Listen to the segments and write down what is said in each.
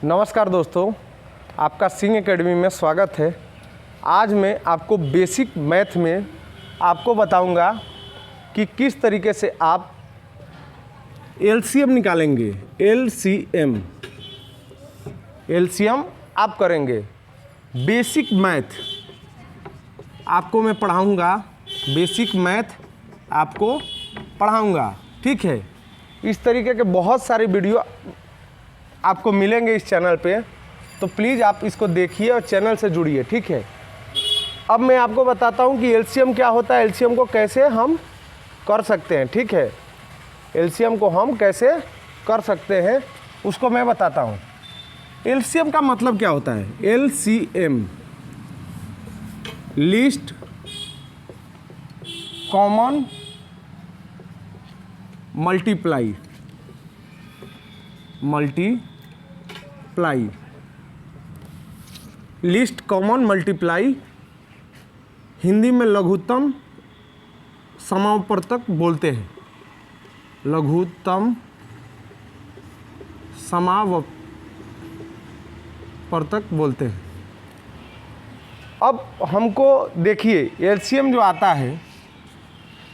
नमस्कार दोस्तों, आपका सिंह एकेडमी में स्वागत है। आज मैं आपको बेसिक मैथ में आपको बताऊंगा कि किस तरीके से आप एलसीएम निकालेंगे। एलसीएम आप करेंगे। बेसिक मैथ आपको मैं पढ़ाऊंगा, बेसिक मैथ आपको पढ़ाऊंगा, ठीक है। इस तरीके के बहुत सारे वीडियो आपको मिलेंगे इस चैनल पे, तो प्लीज़ आप इसको देखिए और चैनल से जुड़िए, ठीक है। अब मैं आपको बताता हूँ कि एलसीएम क्या होता है, एलसीएम को कैसे हम कर सकते हैं, ठीक है। एलसीएम को हम कैसे कर सकते हैं उसको मैं बताता हूँ। एलसीएम का मतलब क्या होता है? LCM list common multiply list common multiply, Hindi में लघुत्तम समावर्तक बोलते हैं। लघुत्तम समावर्तक बोलते हैं। अब हमको देखिए एलसीएम जो आता है,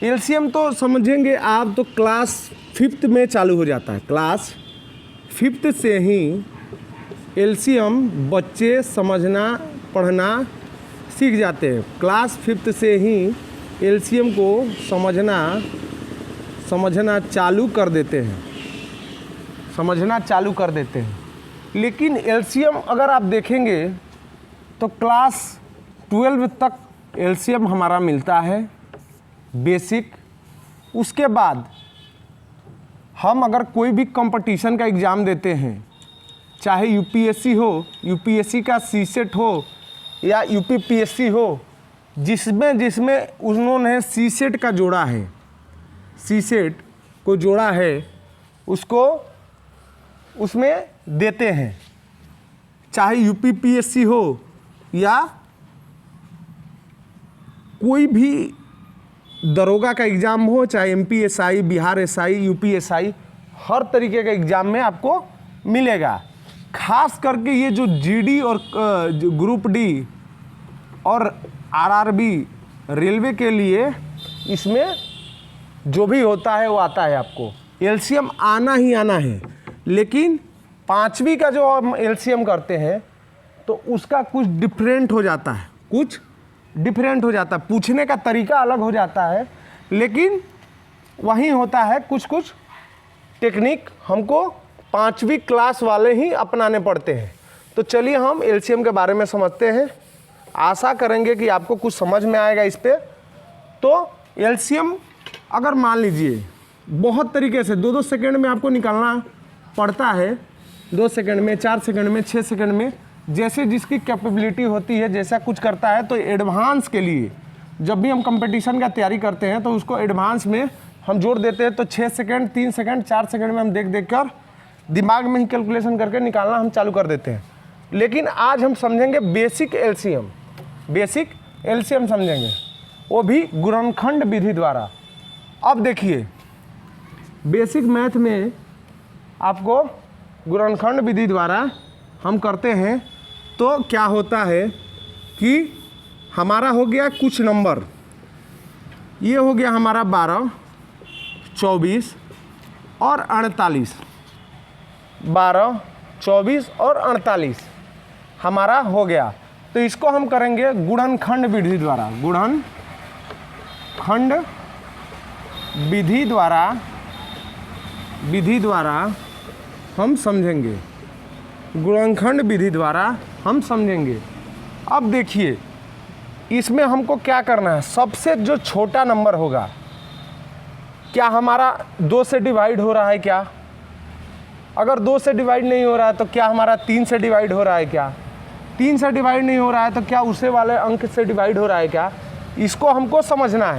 एलसीएम तो समझेंगे आप तो क्लास 5th में चालू हो जाता है। क्लास 5th से ही एलसीएम बच्चे समझना पढ़ना सीख जाते हैं। क्लास 5th से ही एलसीएम को समझना चालू कर देते हैं। लेकिन एलसीएम अगर आप देखेंगे तो क्लास 12 तक एलसीएम हमारा मिलता है बेसिक। उसके बाद हम अगर कोई भी कंपटीशन का एग्ज़ाम देते हैं, चाहे यूपीएससी हो, यूपीएससी का सीसेट हो या यूपीपीएससी हो, जिसमें उन्होंने सीसेट का जोड़ा है, सीसेट को जोड़ा है, उसको उसमें देते हैं। चाहे यूपीपीएससी हो या कोई भी दरोगा का एग्ज़ाम हो, चाहे एमपीएसआई, बिहार एसआई, यूपीएसआई, हर तरीके का एग्ज़ाम में आपको मिलेगा। खास करके ये जो जीडी और ग्रुप डी और आरआरबी रेलवे के लिए इसमें जो भी होता है वो आता है। आपको एलसीएम आना ही आना है। लेकिन 5वीं का जो हम एलसीएम करते हैं तो उसका कुछ डिफरेंट हो जाता है, पूछने का तरीका अलग हो जाता है, लेकिन वहीं होता है। कुछ टेक्निक हमको 5वीं क्लास वाले ही अपनाने पड़ते हैं। तो चलिए हम एलसीएम के बारे में समझते हैं। आशा करेंगे कि आपको कुछ समझ में आएगा इस पे। तो एलसीएम अगर मान लीजिए बहुत तरीके से 2-2 सेकंड में आपको निकालना पड़ता है, 2 सेकंड में, 4 सेकंड में, 6 सेकंड में, जैसे जिसकी कैपेबिलिटी होती है, जैसा कुछ करता है। तो एडवांस के लिए जब भी हम कंपटीशन का तैयारी करते हैं तो उसको एडवांस में हम जोड़ देते हैं। तो 6 सेकंड, 3 सेकंड, 4 सेकंड में हम देख कर दिमाग में ही कैलकुलेशन करके निकालना हम चालू कर देते हैं। लेकिन आज हम समझेंगे बेसिक एलसीएम समझेंगे, वो भी गुणनखंड विधि द्वारा। अब देखिए बेसिक मैथ में आपको गुणनखंड विधि द्वारा हम करते हैं। तो क्या होता है कि हमारा हो गया कुछ नंबर, ये हो गया हमारा 12, 24 और 48। 12, 24 और 48 हमारा हो गया। तो इसको हम करेंगे गुणनखंड विधि द्वारा। गुणनखंड विधि द्वारा हम समझेंगे। गुणनखंड विधि द्वारा हम समझेंगे। अब देखिए इसमें हमको क्या करना है। सबसे जो छोटा नंबर होगा, क्या हमारा 2 से डिवाइड हो रहा है क्या? अगर 2 से डिवाइड नहीं हो रहा है तो क्या हमारा 3 से डिवाइड हो रहा है क्या? 3 से डिवाइड नहीं हो रहा है तो क्या उसे वाले अंक से डिवाइड हो रहा है क्या? इसको हमको समझना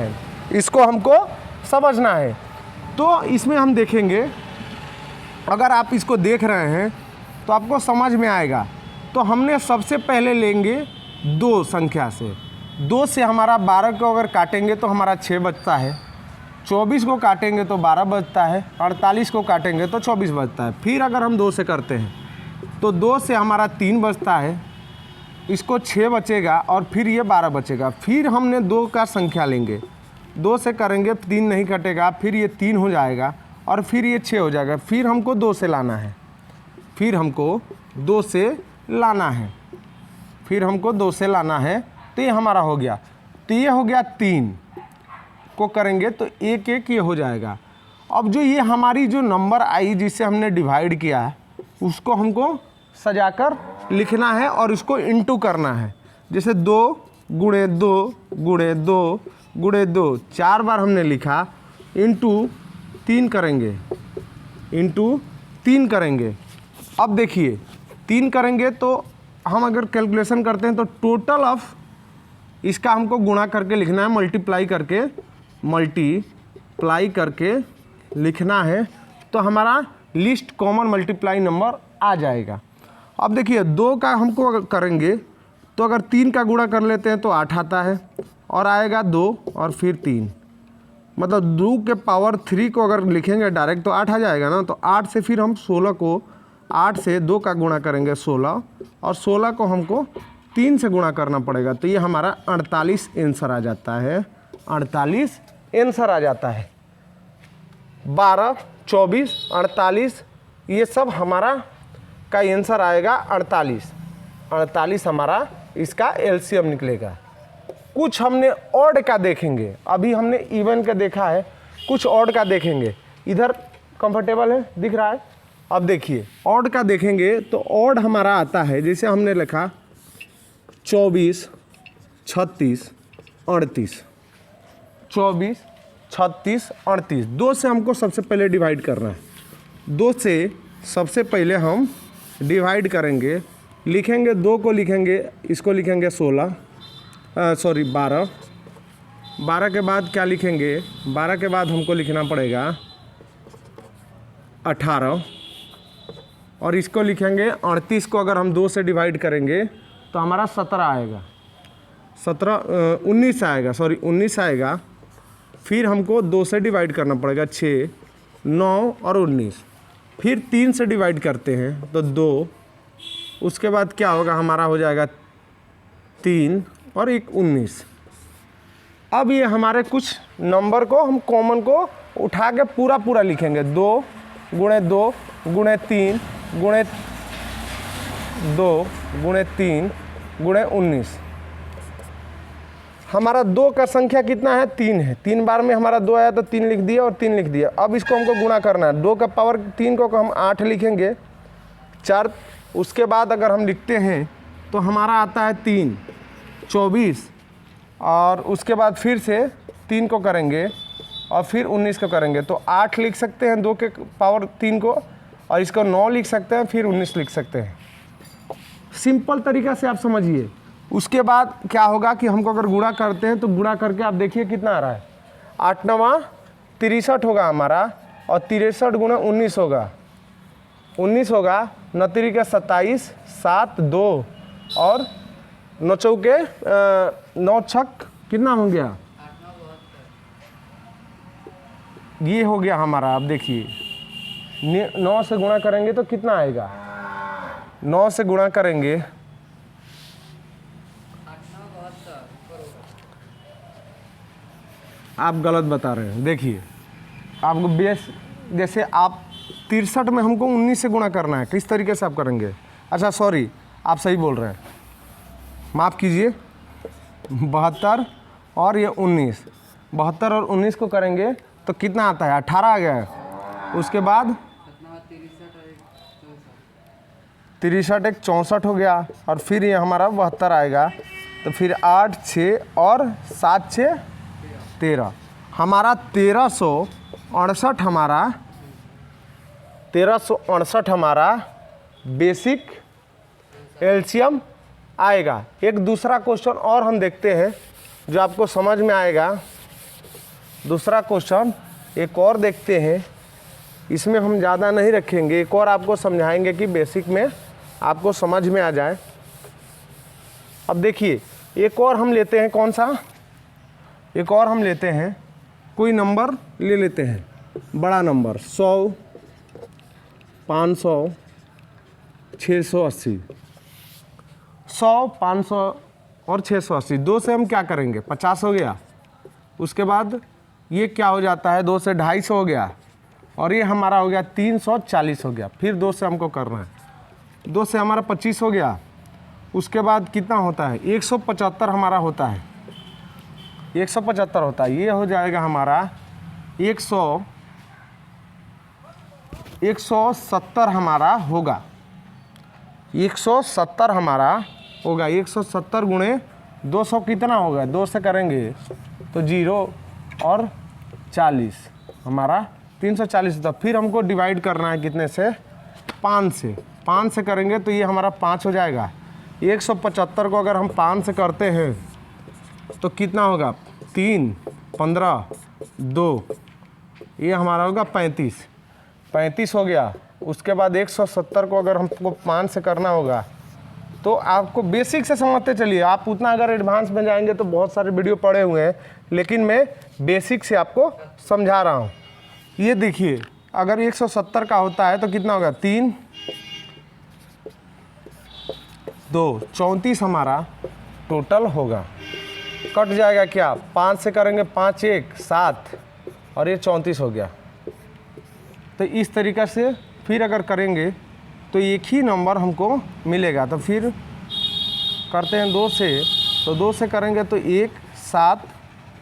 है। तो इसमें हम देखेंगे, अगर आप इसको देख रहे हैं तो आपको समझ में आएगा। तो हमने सबसे पहले लेंगे 2 संख्या से। 2 से हमारा 12 को अगर काटेंगे तो हमारा 6 बचता है, 24 को काटेंगे तो 12 बचता है, 48 को काटेंगे तो 24 बचता है। फिर अगर हम 2 से करते हैं तो 2 से हमारा 3 बचता है, इसको 6 बचेगा और फिर ये 12 बचेगा। फिर हमने 2 का संख्या लेंगे, 2 से करेंगे 3 नहीं कटेगा, फिर ये 3 हो जाएगा और फिर ये 6 हो जाएगा। फिर हमको 2 से लाना है, फिर हमको 2 से लाना है, फिर हमको 2 से लाना है। तो ये हमारा हो गया। तो ये हो गया 3 को करेंगे तो 1 1 ये हो जाएगा। अब जो ये हमारी जो नंबर आई जिसे हमने डिवाइड किया है उसको हमको सजाकर लिखना है और इसको इंटू करना है। जैसे 2 गुणे 2 गुणे 2 गुणे 2 4 बार हमने लिखा, इंटू 3 करेंगे, इंटू 3 करेंगे। अब देखिए 3 करेंगे तो हम अगर कैलकुलेशन करते हैं तो टोटल ऑफ इसका हमको गुणा करके लिखना है, मल्टीप्लाई करके लिखना है। तो हमारा लिस्ट कॉमन मल्टीप्लाई नंबर आ जाएगा। अब देखिए 2 का हमको अगर करेंगे तो अगर 3 का गुणा कर लेते हैं तो 8 आता है और आएगा 2 और फिर 3, मतलब 2 के पावर 3 को अगर लिखेंगे डायरेक्ट तो 8 आ जाएगा ना। तो 8 से फिर हम 16 को 8 से 2 का गुणा करेंगे 16 और 16 को हमको 3 से गुणा करना पड़ेगा। तो ये हमारा 48 आंसर आ जाता है, 48 आंसर आ जाता है। 12, 24, 48 ये सब हमारा का आंसर आएगा 48 हमारा इसका एलसीएम निकलेगा। कुछ हमने ऑड का देखेंगे, अभी हमने इवन का देखा है, कुछ ऑड का देखेंगे। इधर कंफर्टेबल है, दिख रहा है। अब देखिए ऑड का देखेंगे तो ऑड हमारा आता है, जैसे हमने लिखा 24, 36, 38, 24, 36, 38। 2 से हमको सबसे पहले डिवाइड करना है। 2 से सबसे पहले हम डिवाइड करेंगे, लिखेंगे 2 को लिखेंगे, इसको लिखेंगे 12। 12 के बाद क्या लिखेंगे, 12 के बाद हमको लिखना पड़ेगा 18 और इसको लिखेंगे 38 को अगर हम 2 से डिवाइड करेंगे तो हमारा 17 आएगा, 19 आएगा। फिर हमको 2 से डिवाइड करना पड़ेगा 6, 9 और 19। फिर 3 से डिवाइड करते हैं तो 2, उसके बाद क्या होगा, हमारा हो जाएगा 3 और 1 19। अब ये हमारे कुछ नंबर को हम कॉमन को उठा के पूरा लिखेंगे। 2 गुणे 2 गुणे 3 गुणे 2 गुणे 3 गुणे 19। हमारा 2 का संख्या कितना है, 3 है। 3 बार में हमारा 2 आया तो 3 लिख दिया और 3 लिख दिया। अब इसको हमको गुणा करना है। 2 का पावर 3 को हम 8 लिखेंगे, 4। उसके बाद अगर हम लिखते हैं तो हमारा आता है 3, 24 और उसके बाद फिर से 3 को करेंगे और फिर 19 को करेंगे तो 8 लिख सकते हैं 2 के पावर 3 को, और इसको 9 लिख सकते हैं, फिर 19 लिख सकते हैं। सिंपल तरीका से आप समझिए। उसके बाद क्या होगा कि हमको अगर गुणा करते हैं तो गुणा करके आप देखिए कितना आ रहा है, 8 9 63 होगा हमारा और 63 गुणा 19 होगा, 19 होगा, 9 3 27, 7 2 और 9 चौके 9 छक कितना हो गया, ये हो गया हमारा। अब देखिए 9 से गुणा करेंगे तो कितना आएगा, 9 से गुणा करेंगे आप गलत बता रहे हैं। देखिए आपको बेस, जैसे आप 63 में हमको 19 से गुणा करना है, किस तरीके से आप करेंगे। अच्छा सॉरी, आप सही बोल रहे हैं, माफ़ कीजिए। 72 और ये 19, 72 और 19 को करेंगे तो कितना आता है, 18 आ गया है। उसके बाद 63 एक 64 हो गया और फिर ये हमारा 72 आएगा। तो फिर 8 6 और 7 6 13, हमारा 1368 हमारा बेसिक एलसीएम आएगा। एक दूसरा क्वेश्चन और हम देखते हैं जो आपको समझ में आएगा। दूसरा क्वेश्चन एक और देखते हैं, इसमें हम ज़्यादा नहीं रखेंगे, एक और आपको समझाएंगे कि बेसिक में आपको समझ में आ जाए। अब देखिए एक और हम लेते हैं, कौन सा, एक और हम लेते हैं, कोई नंबर ले लेते हैं, बड़ा नंबर 100, 500, 680, 100, 500 और 680, 2 से हम क्या करेंगे 50 हो गया। उसके बाद ये क्या हो जाता है 2 से 250 हो गया और ये हमारा हो गया 340 हो गया। फिर 2 से हमको करना है, 2 से हमारा 25 हो गया। उसके बाद कितना होता है 175 हमारा होता है, 175 होता है। ये हो जाएगा हमारा 170 हमारा होगा, 170 हमारा होगा। 170 गुणे 200 कितना होगा, 2 से करेंगे तो 0 और 40 हमारा 340 होता। फिर हमको डिवाइड करना है कितने से 5 से, 5 से करेंगे तो ये हमारा 5 हो जाएगा। 175 को अगर हम 5 से करते हैं तो कितना होगा 3, 15, 2, ये हमारा होगा 35 हो गया। उसके बाद 170 को अगर हमको 5 से करना होगा तो आपको बेसिक से समझते चलिए। आप उतना अगर एडवांस में जाएंगे तो बहुत सारे वीडियो पड़े हुए हैं, लेकिन मैं बेसिक से आपको समझा रहा हूँ। ये देखिए अगर 170 का होता है तो कितना होगा 3, 2, 34 हमारा टोटल होगा। कट जाएगा क्या 5 से करेंगे 5, 1, 7 और ये 34 हो गया। तो इस तरीक़े से फिर अगर करेंगे तो एक ही नंबर हमको मिलेगा। तो फिर करते हैं 2 से, तो 2 से करेंगे तो 1, 7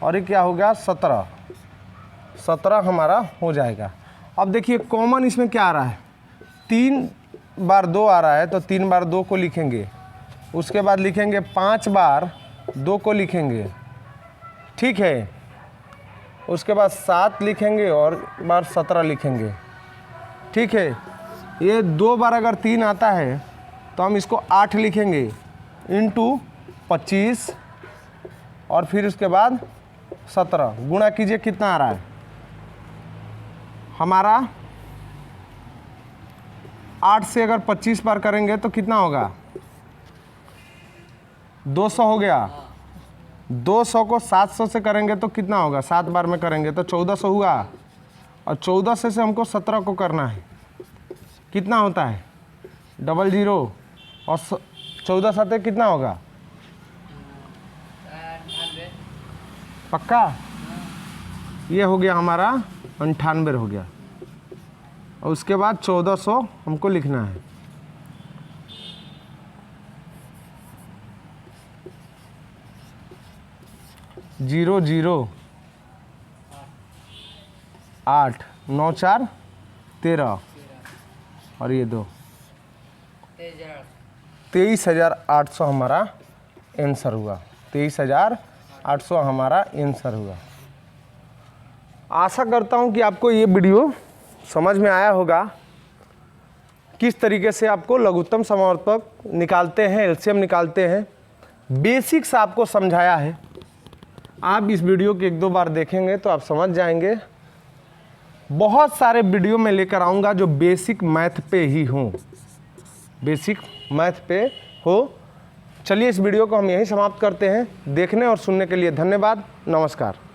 और ये क्या हो गया 17 हमारा हो जाएगा। अब देखिए कॉमन इसमें क्या आ रहा है 3 बार 2 आ रहा है तो 3 बार 2 को लिखेंगे। उसके बाद लिखेंगे 5 बार 2 को लिखेंगे, ठीक है। उसके बाद 7 लिखेंगे और बार 17 लिखेंगे, ठीक है। ये 2 बार अगर 3 आता है तो हम इसको 8 लिखेंगे इंटू 25 और फिर उसके बाद 17 गुणा कीजिए कितना आ रहा है हमारा 8 से अगर 25 बार करेंगे तो कितना होगा 200 हो गया। 200 को 700 से करेंगे तो कितना होगा 7 बार में करेंगे तो 1400 हुआ और 1400 से हमको 17 को करना है, कितना होता है 00 और 14 7 कितना होगा पक्का। ये हो गया हमारा 98 हो गया और उसके बाद 1400 हमको लिखना है। जीरो 8 9 4 13 और ये 2 23,800 हमारा आंसर हुआ। 23,800 हमारा आंसर हुआ। आशा करता हूँ कि आपको ये वीडियो समझ में आया होगा, किस तरीके से आपको लघुत्तम समावर्तक निकालते हैं, एलसीएम निकालते हैं। बेसिक्स आपको समझाया है। आप इस वीडियो को 1-2 बार देखेंगे तो आप समझ जाएंगे। बहुत सारे वीडियो में लेकर आऊँगा जो बेसिक मैथ पे ही हों, बेसिक मैथ पे हो। चलिए इस वीडियो को हम यहीं समाप्त करते हैं। देखने और सुनने के लिए धन्यवाद। नमस्कार।